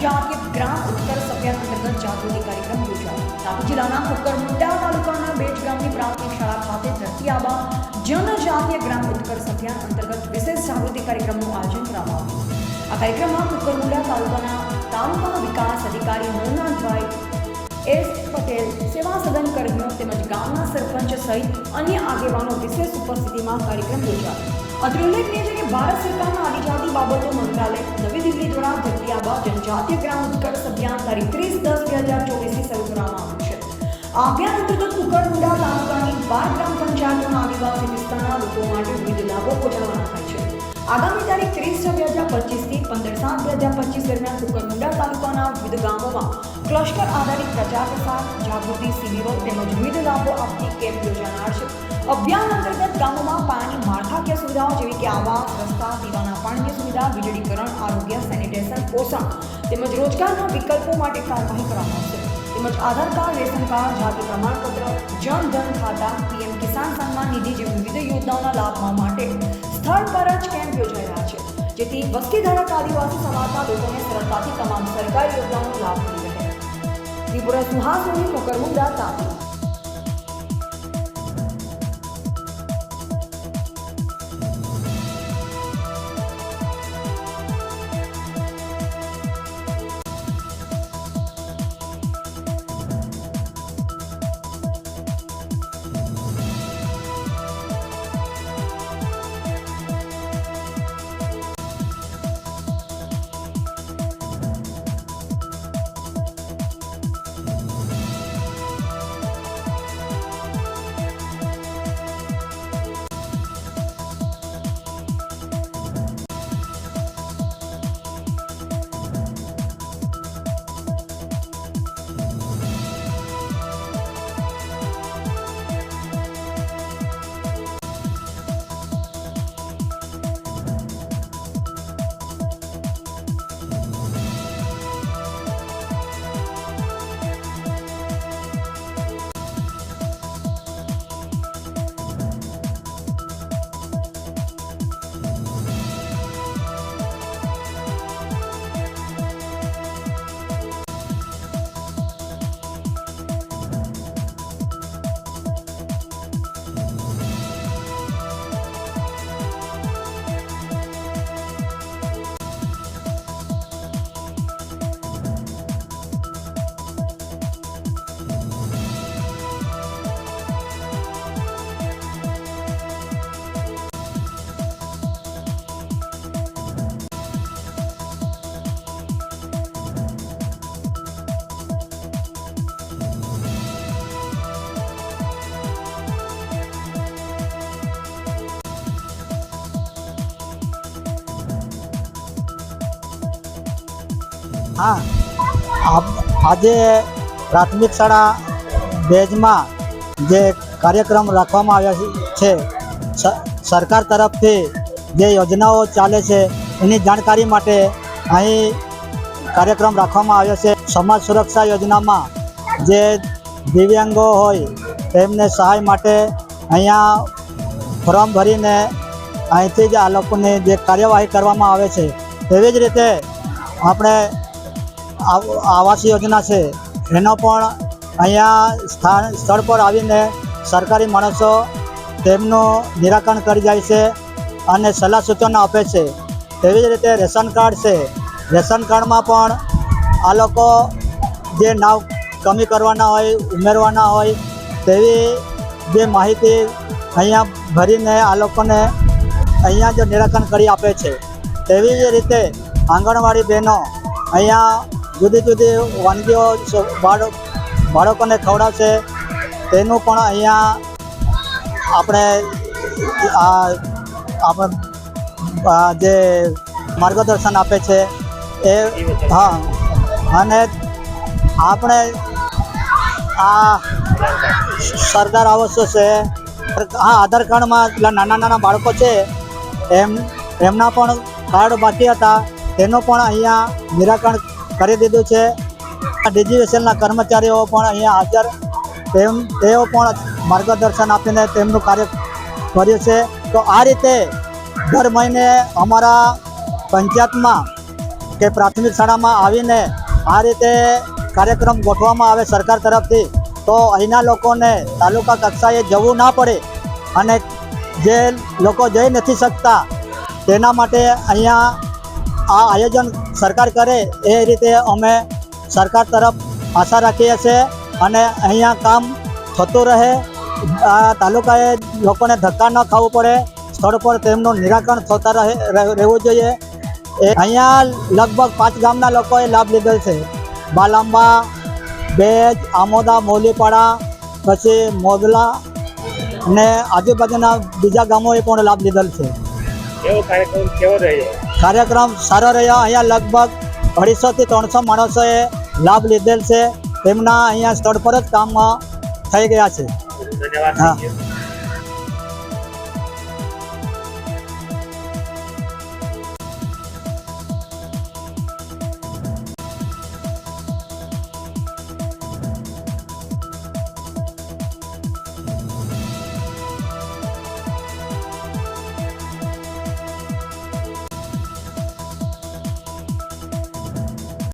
જાતીય ગ્રામ ઉત્કર્ષ અભિયાન અંતર્ગત જાગૃતિ કાર્યક્રમ યોજાયો। તાપી જિલ્લાના કુકરમુંડા તાલુકાના બેજ ગામની પ્રાથમિક શાળા ખાતે ધરતી આબા જનજાતીય ગ્રામ ઉત્કર્ષ અભિયાન અંતર્ગત વિશેષ જાગૃતિ કાર્યક્રમનું આયોજન કરવામાં આવ્યું। આ કાર્યક્રમમાં કુકરમુંડા તાલુકા વિકાસ અધિકારી મોહનભાઈ એસ પટેલ, સેવા સદન કર્મીઓ તેમજ ગામના સરપંચ સહિત અન્ય આગેવાનો વિશેષ ઉપસ્થિતિમાં કાર્યક્રમ યોજાયો। અત્રે ઉલ્લેખનીય છે કે ભારત સરકારના આદિજાતિ બાબતો મંત્રાલય નવી દિલ્હી દ્વારા ધરતી આબા જનજાતીય ગ્રામ ઉત્કર્ષ અભિયાન તારીખ 30/10/2024 શરૂ કરવામાં આવ્યું છે। આ અભિયાન અંતર્ગત કુકરમુંડા તાલુકાની 12 ગ્રામ પંચાયતોના આદિવાસી વિસ્તારના લોકો માટે વિવિધ લાભો પહોંચાડવાના થાય છે। આગામી તારીખ 30/10/2025 થી 15/7/2025 દરમિયાન કુકરમુંડા તાલુકાના વિવિધ ગામોમાં ક્લસ્ટર આધારિત પ્રચાર પ્રસાર, જાગૃતિ શિબિરો તેમજ વિવિધ લાભો આપતી કેમ્પ યોજાનાર છે। અભિયાન અંતર્ગત ગામોમાં પાયાની માળખાકીય સુવિધાઓ જેવી કે આવાસ, રસ્તા, પીવાના પાણીની સુવિધા, વીજળીકરણ, આરોગ્ય, સેનિટેશન, પોષણ તેમજ રોજગારના વિકલ્પો માટે કાર્યવાહી કરવામાં આવશે। તેમજ આધાર કાર્ડ, રેશન કાર્ડ, જાતિ પ્રમાણપત્ર, જનધન ખાતા, પીએમ કિસાન સન્માન નિધિ જેવી વિવિધ યોજનાઓના લાભ માટે સ્થળ પર જ કેમ્પ યોજાઈ રહ્યા છે, જેથી વસ્તીધારક આદિવાસી સમાજના લોકોને સરળતાથી તમામ સરકારી યોજનાઓનો લાભ મળી રહે। ત્રિપુરા સુહાસોની કુકરમુંડા તાપી। हाँ, आज प्राथमिक शाळा बेजમાં જે કાર્યક્રમ રાખવામાં આવ્યા છે, સરકાર તરફથી જે યોજનાઓ ચાલે છે એની જાણકારી માટે અહીં કાર્યક્રમ રાખવામાં આવ્યો છે। સમાજ સુરક્ષા યોજનામાં જે દિવ્યાંગો હોય તેમને સહાય માટે અહીંયા ફોર્મ ભરીને અહીંથી જ આ લોકોની જે કાર્યવાહી કરવામાં આવે છે। તેવી જ રીતે આપણે આવાસ યોજના છે એનો પણ અહીંયા સ્થળ પર આવીને સરકારી માણસો તેમનું નિરાકરણ કરી જાય છે અને સલાહ સૂચનો આપે છે। તેવી જ રીતે રેશન કાર્ડ છે, રેશન કાર્ડમાં પણ આ લોકો જે નામ કમી કરવાના હોય, ઉમેરવાના હોય તેવી જે માહિતી અહીંયા ભરીને આ લોકોને અહીંયા જ નિરાકરણ કરી આપે છે। તેવી જ રીતે આંગણવાડી બહેનો અહીંયા જુદી જુદી વાનગીઓ બાળકોને ખવડાવશે તેનું પણ અહીંયા આપણે જે માર્ગદર્શન આપે છે એ। હા, અને આપણે આ સરદાર આવાસ છે, હા, આધાર કાર્ડમાં નાના નાના બાળકો છે એમના પણ કાર્ડ બાકી હતા તેનું પણ અહીંયા નિરાકરણ કરી દીધું છે। ડીજીવીસીએલના કર્મચારીઓ પણ અહીંયા હાજર તેઓ પણ માર્ગદર્શન આપીને તેમનું કાર્ય કર્યું છે। તો આ રીતે દર મહિને અમારા પંચાયતમાં કે પ્રાથમિક શાળામાં આવીને આ રીતે કાર્યક્રમ ગોઠવવામાં આવે સરકાર તરફથી, તો અહીંના લોકોને તાલુકા કક્ષાએ જવું ના પડે અને જે લોકો જઈ નથી શકતા તેના માટે અહીંયા આ આયોજન સરકાર કરે એ રીતે અમે સરકાર તરફ આશા રાખીએ છીએ અને અહીંયા કામ થતું રહે. આ તાલુકાએ લોકોને ધક્કા ન ખાવું પડે, સ્થળ પર તેમનું નિરાકરણ થતા રહેવું જોઈએ. અહીંયા લગભગ 5 ગામના લોકોએ લાભ લીધેલ છે. બાલાંબા, બેજ, આમોદા, મૌલીપાડા, પછી મોદલા ને આજુબાજુના બીજા ગામોએ પણ લાભ લીધેલ છે. કાર્યક્રમ સારો રહ્યો. અહીંયા લગભગ 250 થી 300 માણસોએ લાભ લીધેલ છે. તેમના અહીંયા સ્થળ પર જ કામ થઈ ગયા છે. ધન્યવાદ. હા.